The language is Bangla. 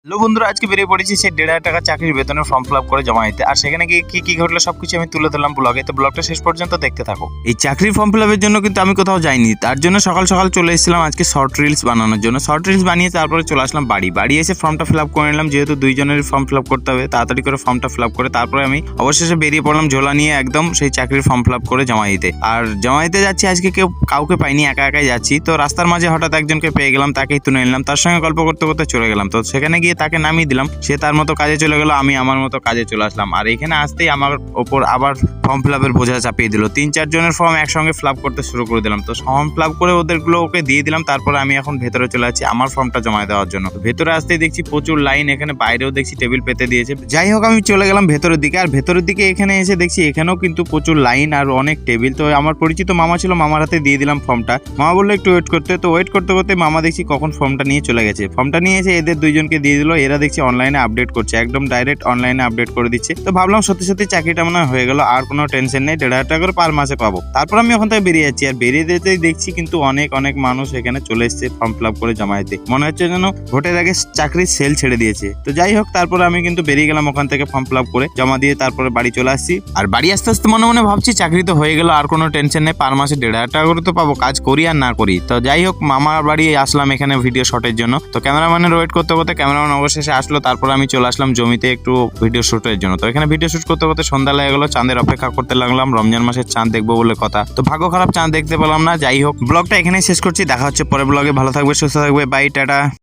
হ্যালো বন্ধুরা, আজকে বেরিয়ে পড়েছি সেই ১,৫০০ টাকা চাকরির বেতনের ফর্ম ফিল আপ করে জমা দিতে। আর সেখানে গিয়ে কি কি ঘটলো সবকিছু আমি তুলে ধরলাম ব্লগে। তো ব্লগটা শেষ পর্যন্ত দেখতে থাকো। এই চাকরির ফর্ম ফিল আপের জন্য কিন্তু আমি কোথাও যাইনি, তার জন্য সকাল সকাল চলে এসেছিলাম আজকে শর্ট রিলস বানানোর জন্য। শর্ট রিলস বানিয়ে তারপরে চলে আসলাম বাড়ি এসে ফর্মটা ফিল আপ করে নিলাম, যেহেতু দুইজনের ফর্ম ফিল আপ করতে হবে। তাড়াতাড়ি করে ফর্মটা ফিল আপ করে তারপরে আমি অবশেষে বেরিয়ে পড়লাম ঝোলা নিয়ে একদম সেই চাকরির ফর্ম ফিল আপ করে জমা দিতে। আর জমা দিতে যাচ্ছি আজকে কাউকে পাইনি, একা একাই যাচ্ছি। তো রাস্তার মাঝে হঠাৎ একজনকে পেয়ে গেলাম, তাকেই তুলে নিলাম, তার সঙ্গে গল্প করতে করতে চলে গেলাম। তো সেখানে গিয়ে তাকে নামিয়ে দিলাম, সে তার মতো কাজে চলে গেল, আমি আমার মতো কাজে চলে আসলাম। আর এখানে আসতেই আমার ওপর আবার ফর্ম ফিল আপের বোঝা চাপিয়ে দিল। ৩-৪ জনের ফর্ম একসঙ্গে ফিল আপ করতে শুরু করে দিলাম। তো ফর্ম ফিল আপ করে ওদেরগুলো ওকে দিয়ে দিলাম। তারপরে আমি এখন ভেতরে চলে যাচ্ছি আমার ফর্মটা জমা দেওয়ার জন্য। ভেতরে আসতেই দেখছি প্রচুর লাইন, এখানে বাইরেও দেখছি টেবিল পেতে দিয়েছে। যাই হোক, আমি চলে গেলাম ভেতরের দিকে। আর ভেতরের দিকে এখানে এসে দেখছি এখানেও কিন্তু প্রচুর লাইন আর অনেক টেবিল। তো আমার পরিচিত মামা ছিল, মামার হাতে দিয়ে দিলাম ফর্মটা। মামা বললো একটু ওয়েট করতে। তো ওয়েট করতে করতে মামা দেখছি কখন ফর্মটা নিয়ে চলে গেছে। ফর্মটা নিয়ে এসে এদের দুইজনকে দিয়ে দিল। এরা দেখছি অনলাইনে আপডেট করছে, একদম ডাইরেক্ট অনলাইনে আপডেট করে দিচ্ছে। তো ভাবলাম সত্যি সত্যি চাকরিটা মনে হয়ে গেল, আর কোনো টেনশন নেই, ১,৫০০ টাকা করে পার মাসে পাবো। তারপর আমি ওখান থেকে বেরিয়ে যাচ্ছি। আর বেরিয়ে যেতেই দেখছি কিন্তু অনেক মানুষ এখানে চলে এসেছে ফর্ম ফিল আপ করে জমা দিতে। মনে হচ্ছে যেন ভোটের আগে চাকরির সেল ছেড়ে দিয়েছে। তো যাই হোক, তারপরে আমি কিন্তু বেরিয়ে গেলাম ওখান থেকে ফর্ম ফিল আপ করে জমা দিয়ে। তারপরে বাড়ি চলে আসছি। আর বাড়ি আস্তে আস্তে মনে মনে ভাবছি চাকরি তো হয়ে গেল, আর কোনো টেনশন নেই, পার মাসে ১,৫০০ টাকা করে তো পাবো, কাজ করি আর না করি। তো যাই হোক, মামার বাড়ি আসলাম এখানে ভিডিও শটের জন্য। তো ক্যামেরাম্যানের ওয়েট করতে করতে ক্যামেরাম্যান অবশেষে আসলো। তারপর আমি চলে আসলাম জমিতে একটু ভিডিও শুটের জন্য। তো এখানে ভিডিও শুট করতে করতে সন্ধ্যা লেগে গেল, চাঁদের অপেক্ষা করতে লাগলাম। রমজান মাসের চাঁদ দেখবো বলে কথা, তো ভাগ্য খারাপ চাঁদ দেখতে পেলাম না। যাই হোক, ব্লগটা এখানেই শেষ করছি, দেখা হচ্ছে পরের ব্লগে। ভালো থাকবে, সুস্থ থাকবে, বাই, টাটা।